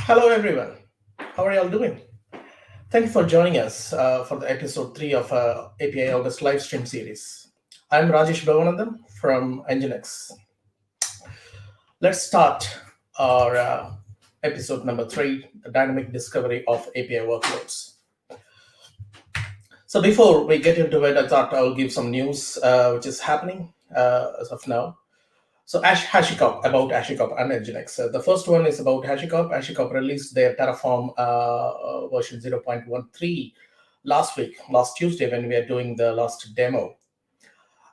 Hello, everyone. How are you all doing? Thank you for joining us for the episode 3 of API August live stream series. I'm Rajesh Bavanantham from NGINX. Let's start our episode number 3, the dynamic discovery of API workloads. So before we get into it, I thought I'll give some news which is happening as of now. So Hashicorp, about Hashicorp and NGINX. The first one is about Hashicorp. Hashicorp released their Terraform version 0.13 last Tuesday when we are doing the last demo.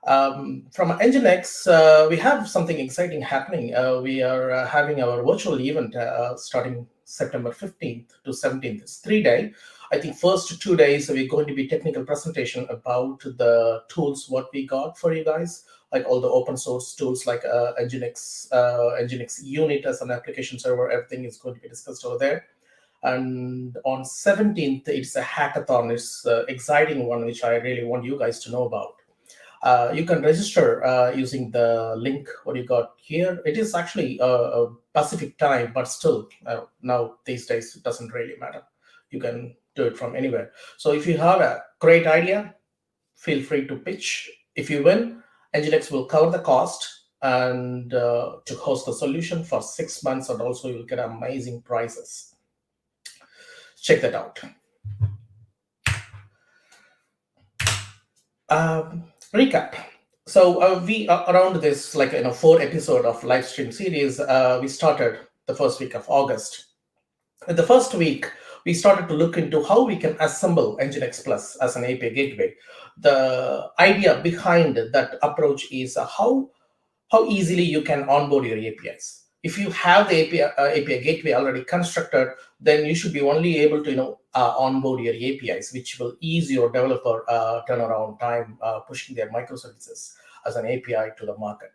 From NGINX, we have something exciting happening. We are having our virtual event starting September 15th to 17th. It's 3-day. I think first 2 days we're going to be technical presentation about the tools, what we got for you guys, like all the open source tools like NGINX Unit as an application server. Everything is going to be discussed over there. And on 17th, it's a hackathon. It's an exciting one, which I really want you guys to know about. You can register using the link what you got here. It is actually a Pacific time, but still now these days it doesn't really matter. You can do it from anywhere. So if you have a great idea, feel free to pitch. If you win, NGINX will cover the cost and to host the solution for 6 months, and also you'll get amazing prizes. Check that out. Recap. So we around this 4 episode of live stream series, we started the first week of August. In the first week, we started to look into how we can assemble NGINX Plus as an API gateway. The idea behind that approach is how easily you can onboard your APIs. If you have the API gateway already constructed, then you should be only able to onboard your APIs, which will ease your developer turnaround time pushing their microservices as an API to the market.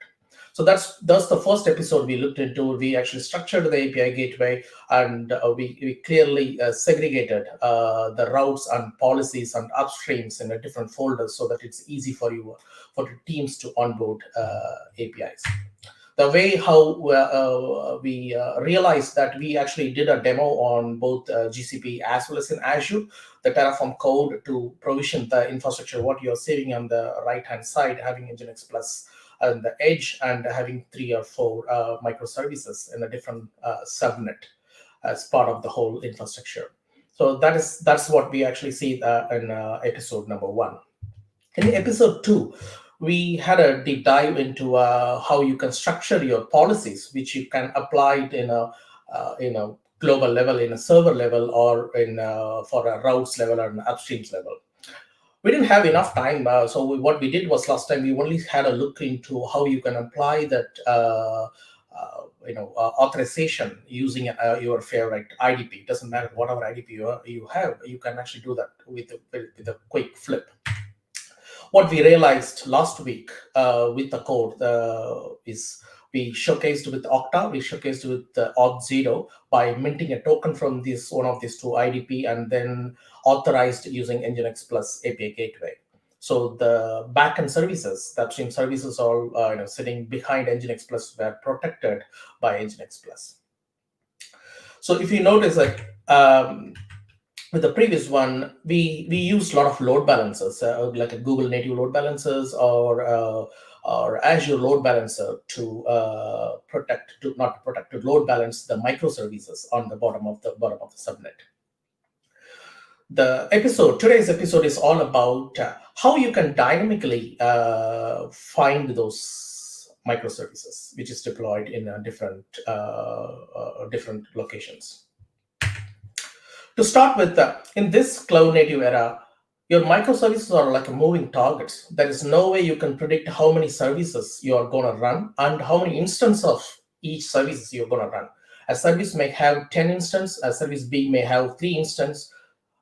So that's the first episode we looked into. We actually structured the API gateway, and we clearly segregated the routes and policies and upstreams in a different folders so that it's easy for you for the teams to onboard APIs. The way how we realized that we actually did a demo on both GCP as well as in Azure, the Terraform code to provision the infrastructure, what you're saving on the right-hand side, having NGINX Plus on the edge and having 3 or 4 microservices in a different subnet as part of the whole infrastructure. So that's what we actually see in episode number 1. In episode 2, we had a deep dive into how you can structure your policies, which you can apply it in a global level, in a server level, or in for a routes level or an upstreams level. We didn't have enough time, so what we did was last time we only had a look into how you can apply that authorization using your favorite IDP. It doesn't matter whatever IDP you have, you can actually do that with a quick flip. What we realized last week with the code is we showcased with Okta, we showcased with Auth0 by minting a token from one of these 2 IDP and then authorized using NGINX Plus API Gateway. So the backend services, the upstream services, all sitting behind NGINX Plus were protected by NGINX Plus. So if you notice with the previous one, we used a lot of load balancers, like a Google native load balancers or Azure load balancer to load balance the microservices on the bottom of the subnet. Today's episode is all about how you can dynamically find those microservices, which is deployed in different locations. To start with, in this cloud native era, your microservices are like moving targets. There is no way you can predict how many services you are going to run and how many instances of each services you're going to run. A service may have 10 instances, a service B may have 3 instances,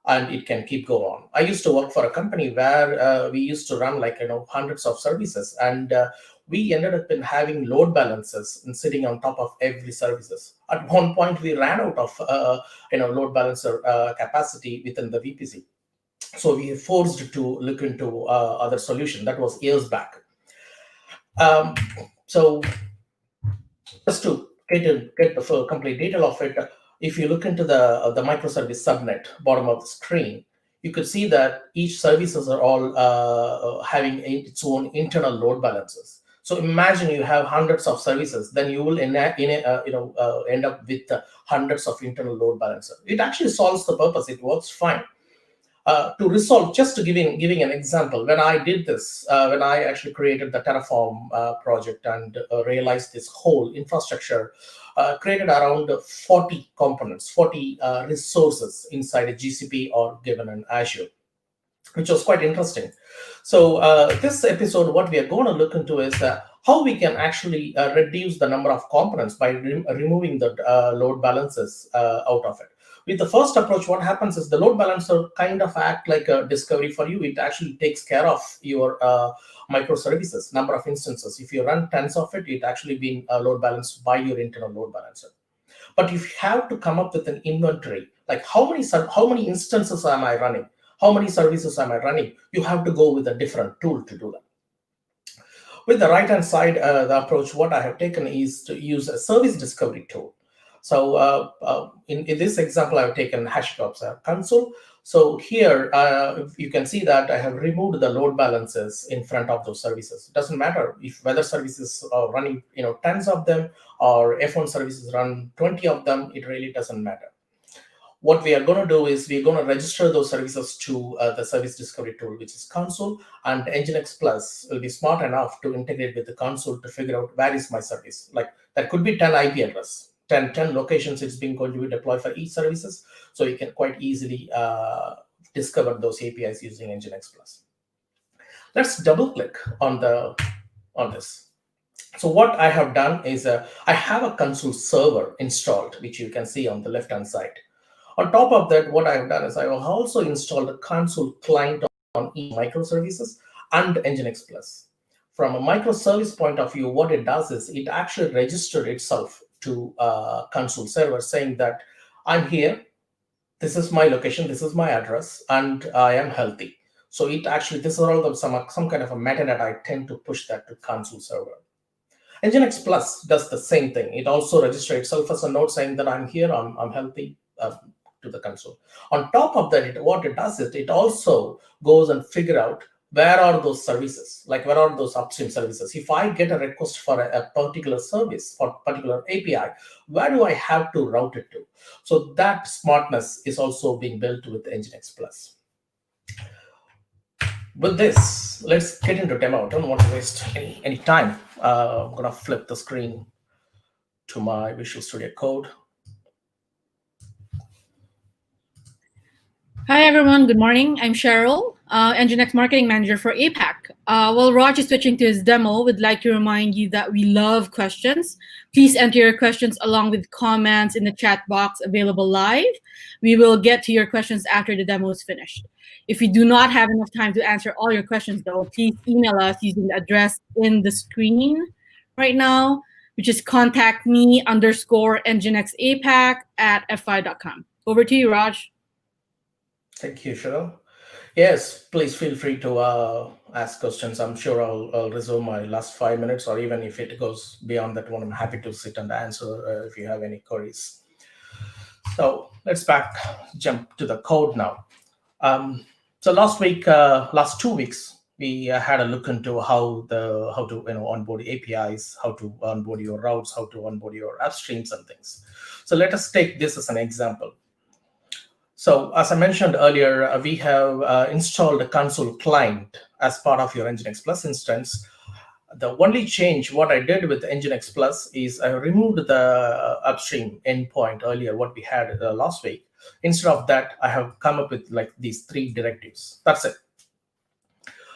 and it can keep going on. I used to work for a company where we used to run hundreds of services, and we ended up in having load balancers and sitting on top of every services. At one point, we ran out of load balancer capacity within the VPC. So we were forced to look into other solution. That was years back. So just to get the full complete detail of it, if you look into the microservice subnet, bottom of the screen, you could see that each services are all having its own internal load balancers. So imagine you have hundreds of services, then you will end up with hundreds of internal load balancers. It actually solves the purpose. It works fine. To resolve, just to giving an example, when I did this, when I actually created the Terraform project and realized this whole infrastructure, created around 40 components, 40 resources inside a GCP or given an Azure, which was quite interesting. So this episode, what we are going to look into is how we can actually reduce the number of components by removing the load balances out of it. With the first approach, what happens is the load balancer kind of act like a discovery for you. It actually takes care of your microservices, number of instances. If you run tens of it, it actually been load balanced by your internal load balancer. But if you have to come up with an inventory, like how many instances am I running? How many services am I running? You have to go with a different tool to do that. With the right-hand side, the approach, what I have taken is to use a service discovery tool. So in this example, I've taken Hashicorp's Consul. So here, you can see that I have removed the load balances in front of those services. It doesn't matter if whether services are running, tens of them, or F1 services run 20 of them. It really doesn't matter. What we are going to do is we're going to register those services to the service discovery tool, which is Consul, and NGINX Plus will be smart enough to integrate with the Consul to figure out where is my service. Like that could be 10 IP address, 10 locations it's been going to be deployed for each services. So you can quite easily discover those APIs using NGINX Plus. Let's double click on this. So what I have done is I have a Consul server installed, which you can see on the left-hand side. On top of that, what I have done is I have also installed a Consul client on each microservices and NGINX Plus. From a microservice point of view, what it does is it actually registered itself to Consul server saying that I'm here, this is my location, this is my address, and I am healthy. So it actually, this is all some kind of a metadata I tend to push that to Consul server. NGINX Plus does the same thing. It also registers itself as a node saying that I'm here, I'm healthy, to the Consul. On top of that, what it does is it also goes and figure out where are those services, like where are those upstream services. If I get a request for a particular service or particular API, where do I have to route it to? So that smartness is also being built with NGINX Plus. With this, let's get into demo. I don't want to waste any time. I'm going to flip the screen to my Visual Studio Code. Hi, everyone. Good morning. I'm Cheryl, NGINX Marketing Manager for APAC. While Raj is switching to his demo, we'd like to remind you that we love questions. Please enter your questions along with comments in the chat box available live. We will get to your questions after the demo is finished. If we do not have enough time to answer all your questions, though, please email us using the address in the screen right now, which is contactme_nginxapac@f5.com. Over to you, Raj. Thank you, Cheryl. Yes, please feel free to ask questions. I'm sure I'll resume my last 5 minutes, or even if it goes beyond that one, I'm happy to sit and answer if you have any queries. So let's jump to the code now. So last 2 weeks, we had a look into how to onboard APIs, how to onboard your routes, how to onboard your upstreams and things. So let us take this as an example. So as I mentioned earlier, we have installed a Consul client as part of your NGINX Plus instance. The only change what I did with NGINX Plus is I removed the upstream endpoint earlier, what we had last week. Instead of that, I have come up with like these 3 directives. That's it.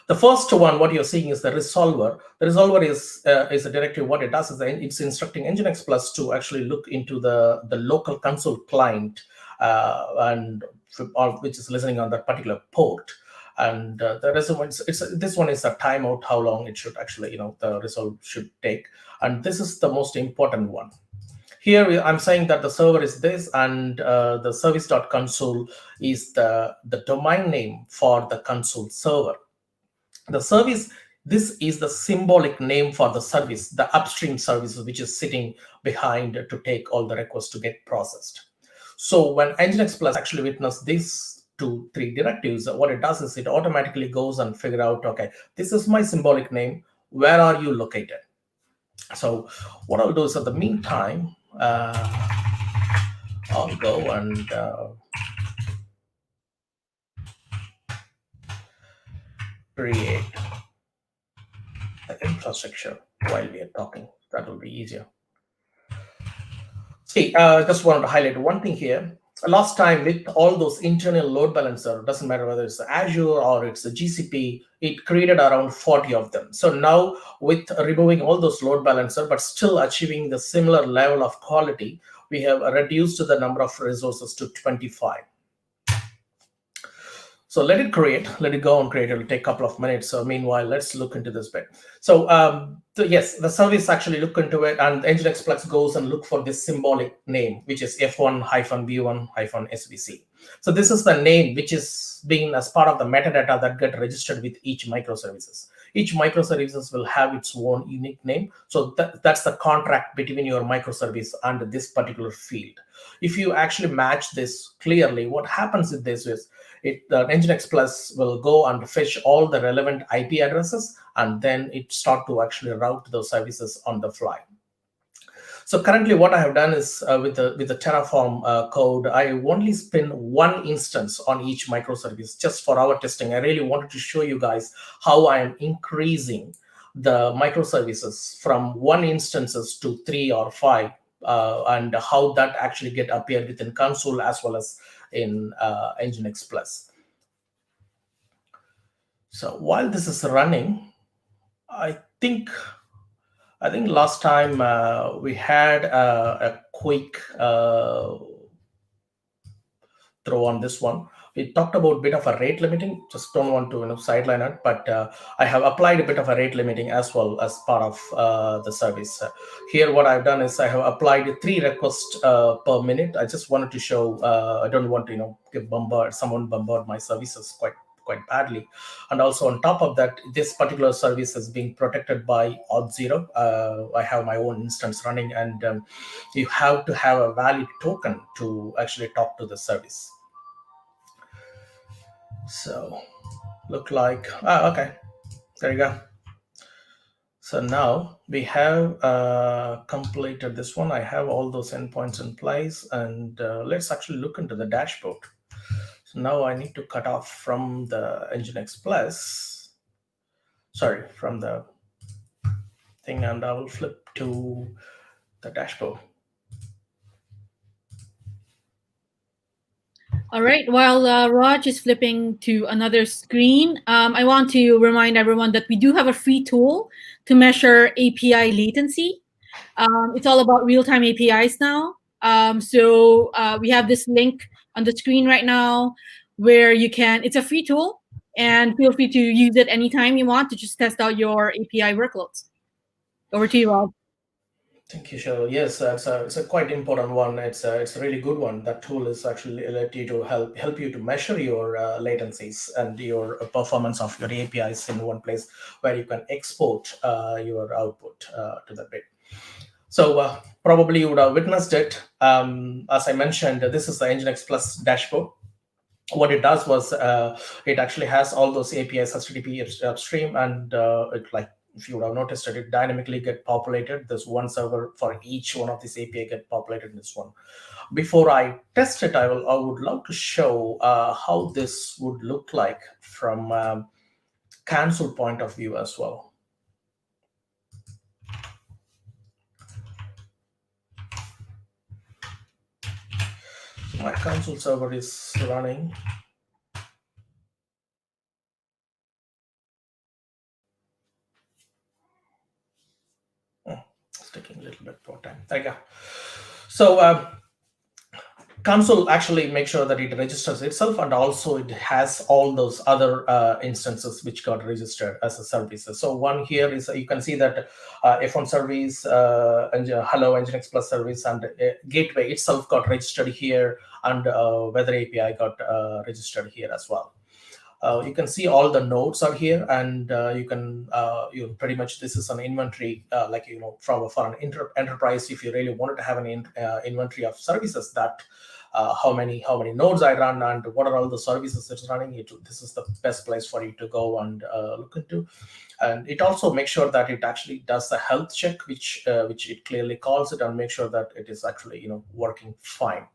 The first one, what you're seeing is the resolver. The resolver is a directive. What it does is it's instructing NGINX Plus to actually look into the local Consul client which is listening on that particular port. And this one is a timeout, how long it should actually, the resolve should take. And this is the most important one. Here, I'm saying that the server is this, and the service.consul is the domain name for the Consul server. The service, this is the symbolic name for the service, the upstream services, which is sitting behind to take all the requests to get processed. So when NGINX Plus actually witness these 2-3 directives, what it does is it automatically goes and figure out, okay, this is my symbolic name. Where are you located? So what I'll do is, at the meantime, I'll go and create the infrastructure while we are talking. That will be easier. See, just wanted to highlight one thing here. Last time, with all those internal load balancer, doesn't matter whether it's Azure or it's a GCP, it created around 40 of them. So now, with removing all those load balancer, but still achieving the similar level of quality, we have reduced the number of resources to 25. So let it go and create. It'll take a couple of minutes. So meanwhile, let's look into this bit. So yes, the service actually look into it, and NGINX Plus goes and look for this symbolic name, which is F1-B1-SVC. So this is the name which is being as part of the metadata that get registered with each microservices. Each microservices will have its own unique name. So that's the contract between your microservice and this particular field. If you actually match this clearly, what happens with this is, NGINX Plus will go and fetch all the relevant IP addresses, and then it start to actually route those services on the fly. So currently, what I have done is with the Terraform code, I only spin one instance on each microservice just for our testing. I really wanted to show you guys how I am increasing the microservices from 1 instances to 3 or 5, and how that actually get appeared within Consul as well as in NGINX Plus. So while this is running, I think last time we had a quick throw on this one. We talked about a bit of a rate limiting. Just don't want to sideline it, but I have applied a bit of a rate limiting as well as part of the service. Here, what I've done is I have applied 3 requests per minute. I just wanted to show. I don't want to someone bombard my services quite badly. And also on top of that, this particular service is being protected by Auth0. I have my own instance running, and you have to have a valid token to actually talk to the service. So look like, okay, there you go. So now we have completed this one. I have all those endpoints in place, and let's actually look into the dashboard. So now I need to cut off from the NGINX Plus, sorry, from the thing, and I will flip to the dashboard. All right, while Raj is flipping to another screen, I want to remind everyone that we do have a free tool to measure API latency. It's all about real-time APIs now. So we have this link on the screen right now where you can, it's a free tool, and feel free to use it anytime you want to just test out your API workloads. Over to you, Raj. Thank you, Cheryl. Yes, it's a quite important one. It's a really good one. That tool is actually let you to help you to measure your latencies and your performance of your APIs in one place where you can export your output to the bit. So probably you would have witnessed it. As I mentioned, this is the NGINX Plus dashboard. What it does was it actually has all those APIs, HTTP upstream, and if you would have noticed it dynamically get populated. There's one server for each one of these API get populated in this one. Before I test it, I would love to show how this would look like from Consul point of view as well. My Consul server is running. It's taking a little bit more time. There you go. So Consul actually makes sure that it registers itself, and also it has all those other instances which got registered as a services. So one here is you can see that F1 service, Hello NGINX Plus service, and Gateway itself got registered here, and Weather API got registered here as well. You can see all the nodes are here, and you can pretty much this is an inventory for an enterprise. If you really wanted to have an inventory of services that how many nodes I run and what are all the services it's running. This is the best place for you to go and look into. And it also makes sure that it actually does the health check, which it clearly calls it, and make sure that it is actually working fine.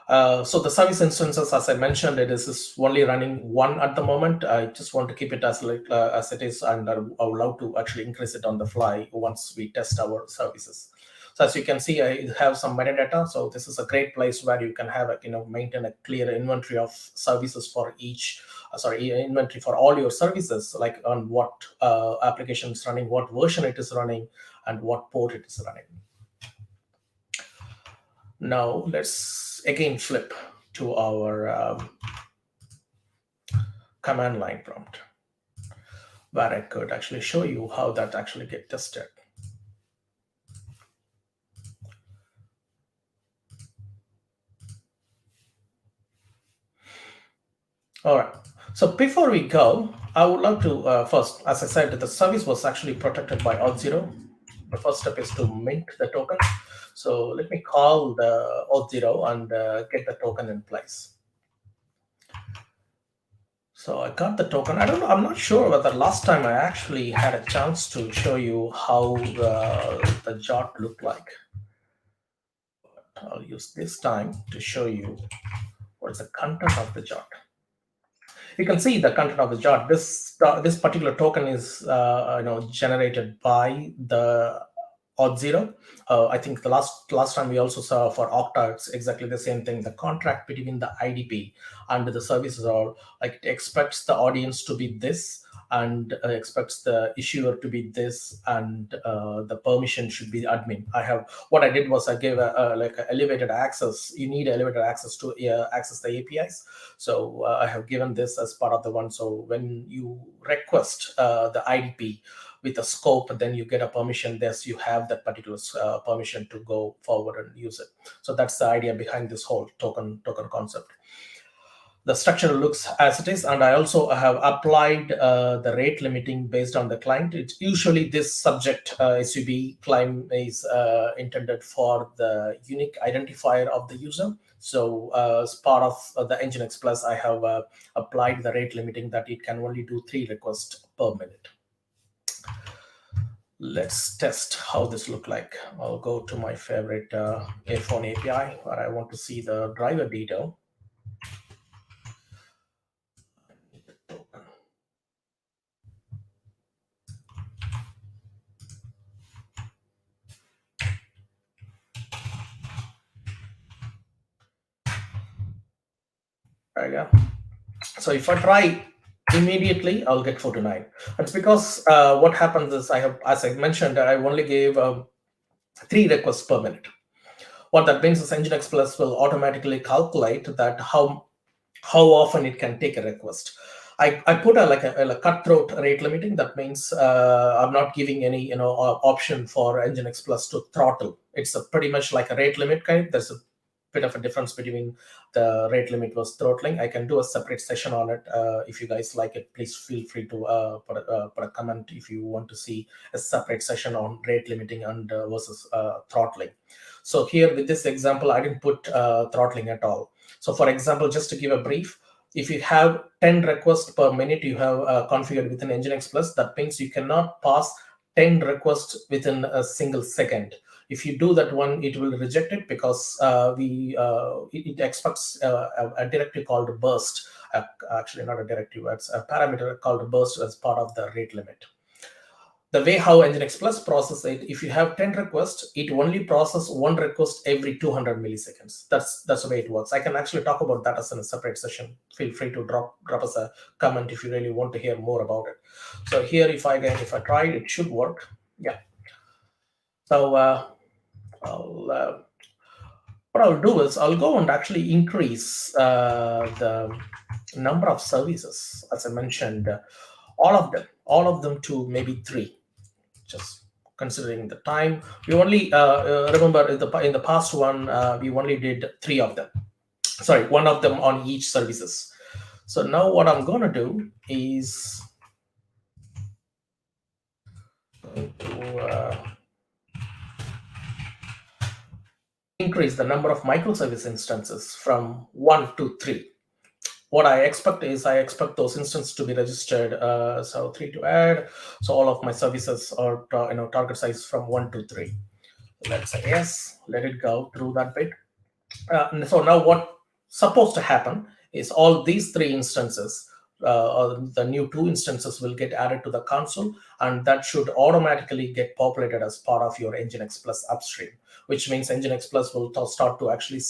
So the service instances, as I mentioned, it is only running one at the moment. I just want to keep it as it is, and I would love to actually increase it on the fly once we test our services. So as you can see, I have some metadata. So this is a great place where you can have maintain a clear inventory of services for each. Inventory for all your services, like on what application is running, what version it is running, and what port it is running. Now let's again flip to our command line prompt, where I could actually show you how that actually get tested. All right. So before we go, I would like to first, as I said, the service was actually protected by Auth0. The first step is to mint the token. So let me call the Auth0 and get the token in place. So I got the token. I'm not sure whether last time I actually had a chance to show you how the jot looked like. I'll use this time to show you what is the content of the jot. You can see the content of the jot. This particular token is generated by the Auth0. I think the last time we also saw for Okta, it's exactly the same thing. The contract between the IDP and the services are like it expects the audience to be this, and expects the issuer to be this, and the permission should be admin. What I did was I gave a elevated access. You need elevated access to access the APIs. So I have given this as part of the one. So when you request the IDP with a scope, then you get a permission. Thus, you have that particular permission to go forward and use it. So that's the idea behind this whole token concept. The structure looks as it is, and I also have applied the rate limiting based on the client. It's usually this subject SUB claim is intended for the unique identifier of the user. So as part of the NGINX Plus, I have applied the rate limiting that it can only do 3 requests per minute. Let's test how this look like. I'll go to my favorite iPhone API where I want to see the driver detail. There you go. So if I try immediately, I'll get 49. That's because what happens is as I mentioned, I only gave 3 requests per minute. What that means is NGINX Plus will automatically calculate that how often it can take a request. I put a cutthroat rate limiting. That means I'm not giving any option for NGINX Plus to throttle. It's pretty much like a rate limit kind. There's a bit of a difference between the rate limit was throttling. I can do a separate session on it. If you guys like it, please feel free to put a comment if you want to see a separate session on rate limiting and versus throttling. So here with this example, I didn't put throttling at all. So for example, just to give a brief, if you have 10 requests per minute you have configured within NGINX Plus, that means you cannot pass 10 requests within a single second. If you do that one, it will reject it because it expects a directive called burst. Actually, not a directive, it's a parameter called burst as part of the rate limit. The way how NGINX Plus processes it, if you have 10 requests, it only processes 1 request every 200 milliseconds. That's the way it works. I can actually talk about that as in a separate session. Feel free to drop us a comment if you really want to hear more about it. So here, if I try it, it should work. Yeah. So what I'll do is I'll go and actually increase the number of services, as I mentioned, all of them to maybe 3. Just considering the time, we only remember in the past one we only did 3 of them. Sorry, 1 of them on each services. So now what I'm going to do is increase the number of microservice instances from 1 to 3. What I expect those instances to be registered. So 3 to add. So all of my services are target size from 1 to 3. Let's say yes. Let it go through that bit. And so now what's supposed to happen is all these 3 instances, or the new 2 instances, will get added to the console, and that should automatically get populated as part of your NGINX Plus upstream, which means NGINX Plus will start to actually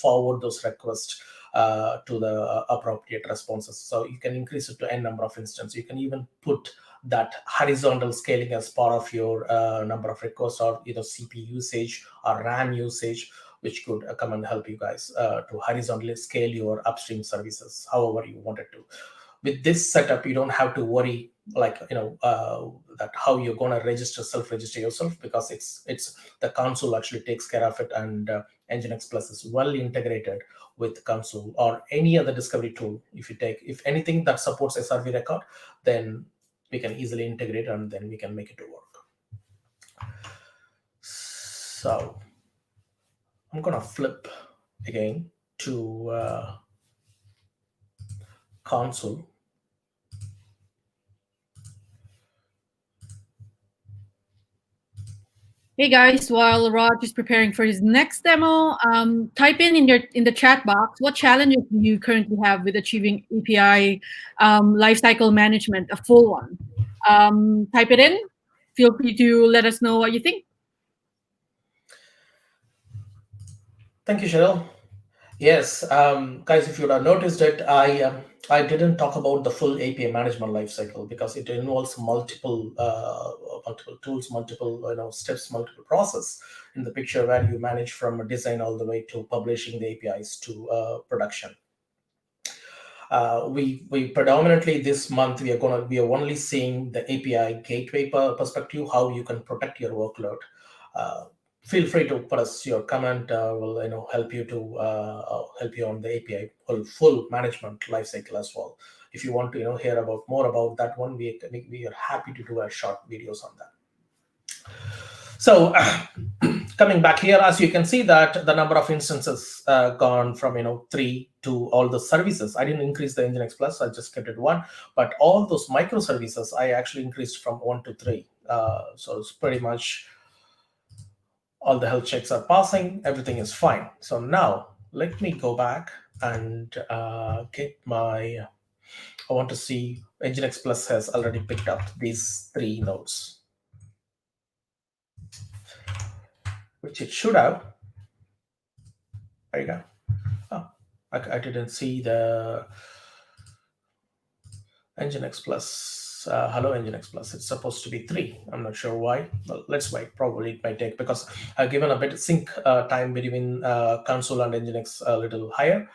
forward those requests to the appropriate responses. So you can increase it to n number of instances. You can even put that horizontal scaling as part of your number of requests, or either CPU usage or RAM usage, which could come and help you guys to horizontally scale your upstream services however you wanted to. With this setup, you don't have to worry that how you're going to self-register yourself, because it's the console actually takes care of it, and NGINX Plus is well integrated with console or any other discovery tool. If anything that supports SRV record, then we can easily integrate, and then we can make it to work. So I'm gonna flip again to console. Hey guys, while Raj is preparing for his next demo, type in the chat box what challenges do you currently have with achieving API lifecycle management, a full one. Type it in. Feel free to let us know what you think. Thank you, Cheryl. Yes, guys, if you would have noticed it, I didn't talk about the full API management lifecycle, because it involves multiple tools, multiple steps, multiple process in the picture, where you manage from design all the way to publishing the APIs to production. We predominantly this month we are only seeing the API gateway perspective, how you can protect your workload. Feel free to put us your comment. Will help you to help you on the API full management lifecycle as well. If you want to hear about more about that one, we are happy to do a short videos on that. So coming back here, as you can see that the number of instances gone from 3 to all the services. I didn't increase the NGINX Plus, I just kept it 1, but all those microservices I actually increased from 1 to 3. So it's pretty much all the health checks are passing, everything is fine. So now let me go back and get my, I want to see NGINX Plus has already picked up these 3 nodes, which it should have. There you go. Oh, I didn't see the NGINX Plus. Hello, NGINX Plus. It's supposed to be 3. I'm not sure why. Well, let's wait. Probably it might take, because I've given a bit of sync time between console and NGINX a little higher.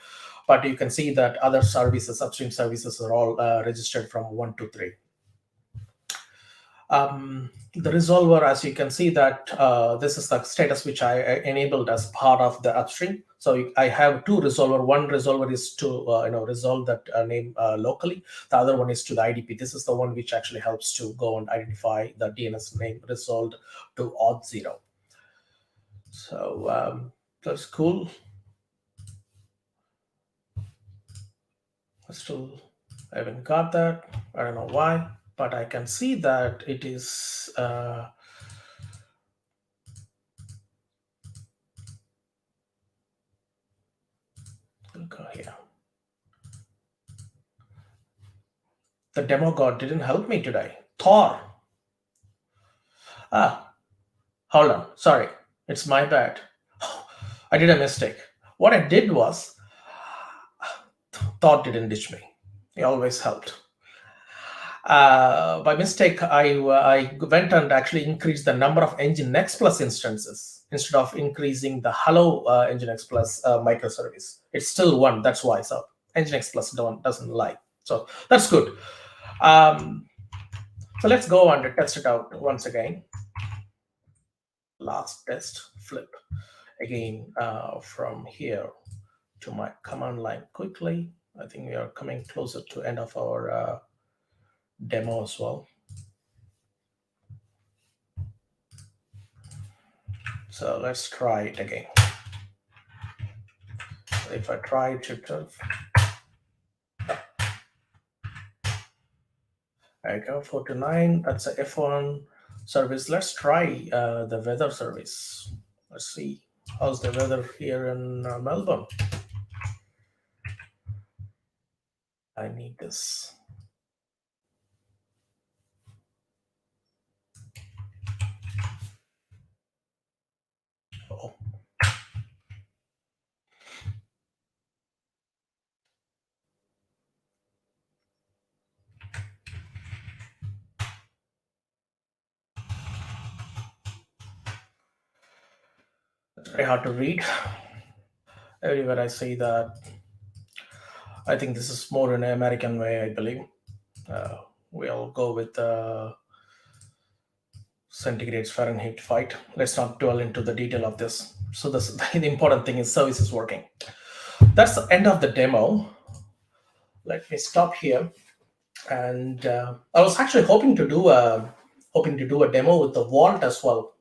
But you can see that other services, upstream services, are all registered from 1 to 3. The resolver, as you can see that this is the status which I enabled as part of the upstream. So I have 2 resolver. One resolver is to resolve that name locally. The other one is to the IDP. This is the one which actually helps to go and identify the DNS name resolved to auth 0. So that's cool. Still, I haven't got that. I don't know why, but I can see that it is we'll go here. The demo god didn't help me today. Thor. Hold on. Sorry, it's my bad. I did a mistake. What I did was, Thor didn't ditch me. He always helped. By mistake, I went and actually increased the number of NGINX Plus instances instead of increasing the Hello NGINX Plus microservice. It's still 1. That's why. So NGINX Plus doesn't lie. So that's good. So let's go and test it out once again. Last test, flip again from here to my command line quickly. I think we are coming closer to end of our demo as well. So let's try it again. if I try to, I go 4 to 9. That's a F1 service. Let's try the weather service. Let's see how's the weather here in Melbourne. I need this. Oh. It's very hard to read. Everywhere I see that. I think this is more an American way, I believe. We'll go with centigrades Fahrenheit fight. Let's not dwell into the detail of this. So this, the important thing is service is working. That's the end of the demo. Let me stop here. And I was actually hoping to do a demo with the Vault as well.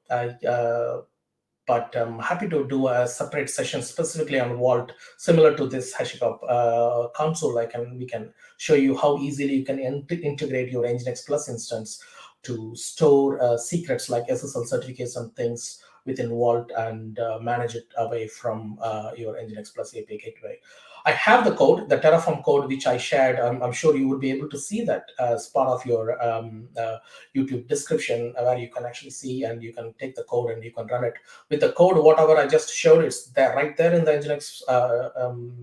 But I'm happy to do a separate session specifically on Vault, similar to this Hashicorp console. We can show you how easily you can integrate your NGINX Plus instance to store secrets like SSL certificates and things within Vault and manage it away from your NGINX Plus API gateway. I have the code, the Terraform code, which I shared. I'm sure you would be able to see that as part of your YouTube description, where you can actually see and you can take the code and you can run it. With the code, whatever I just showed, it's there right there in the NGINX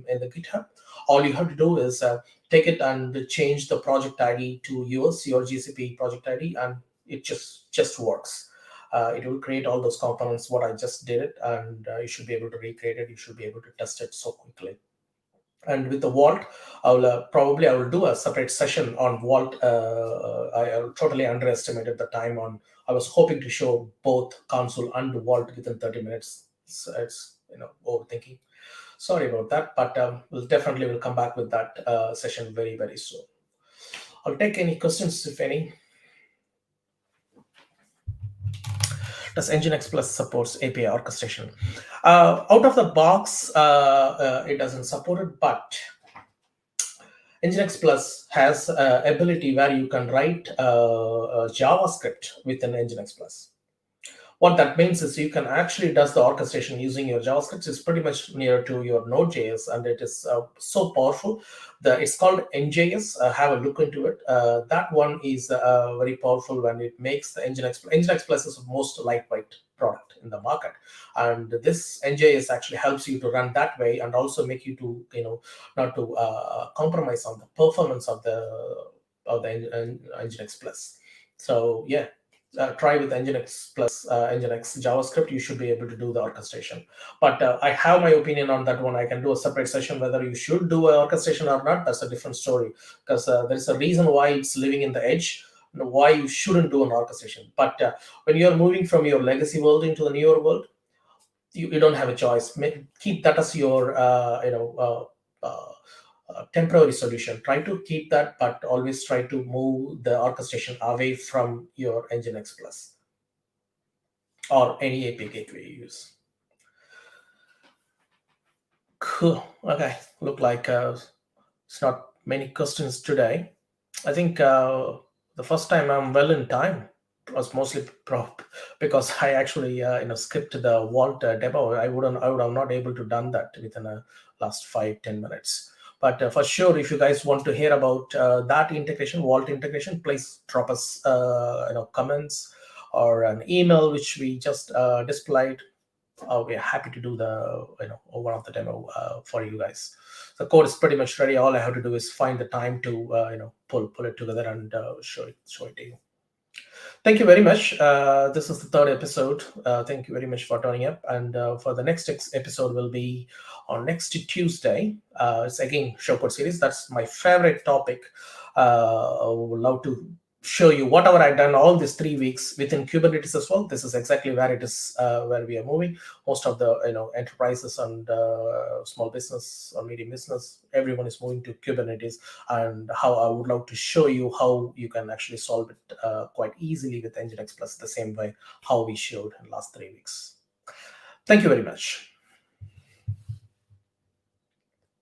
in the GitHub. All you have to do is take it and change the project ID to yours, your GCP project ID, and it just works. It will create all those components, what I just did it, and you should be able to recreate it. You should be able to test it so quickly. And with the Vault, I will do a separate session on Vault. I totally underestimated the time on. I was hoping to show both console and Vault within 30 minutes. It's overthinking. Sorry about that, but we'll definitely come back with that session very, very soon. I'll take any questions if any. Does NGINX Plus supports API orchestration? Out of the box, it doesn't support it, but NGINX Plus has ability where you can write JavaScript within NGINX Plus. What that means is you can actually does the orchestration using your JavaScript. It's pretty much near to your Node.js, and it is so powerful. It's called NGIS. Have a look into it. That one is very powerful when it makes the NGINX Plus is the most lightweight product in the market, and this NGIS actually helps you to run that way and also make you to not to compromise on the performance of the NGINX Plus. So yeah. Try with NGINX Plus, NGINX JavaScript, you should be able to do the orchestration. But I have my opinion on that one. I can do a separate session. Whether you should do an orchestration or not, that's a different story, because there's a reason why it's living in the edge, why you shouldn't do an orchestration. But when you're moving from your legacy world into the newer world, you don't have a choice. Keep that as your temporary solution. Try to keep that, but always try to move the orchestration away from your NGINX Plus or any API gateway you use. Cool. Okay. Look like it's not many questions today. I think the first time I'm well in time was mostly because I actually skipped the Vault demo. I would have not able to done that within the last 5-10 minutes. But for sure, if you guys want to hear about that integration, Vault integration, please drop us comments or an email which we just displayed. We're happy to do the one of the demo for you guys. The code is pretty much ready. All I have to do is find the time to pull it together and show it to you. Thank you very much. This is the third episode. Thank you very much for turning up. And for the next episode will be on next Tuesday. It's again show code series. That's my favorite topic. I would love to show you whatever I've done all these 3 weeks within Kubernetes as well. This is exactly where it is, where we are moving. Most of the enterprises and small business or medium business, everyone is moving to Kubernetes, and how I would love to show you how you can actually solve it quite easily with NGINX Plus, the same way how we showed in the last 3 weeks. Thank you very much.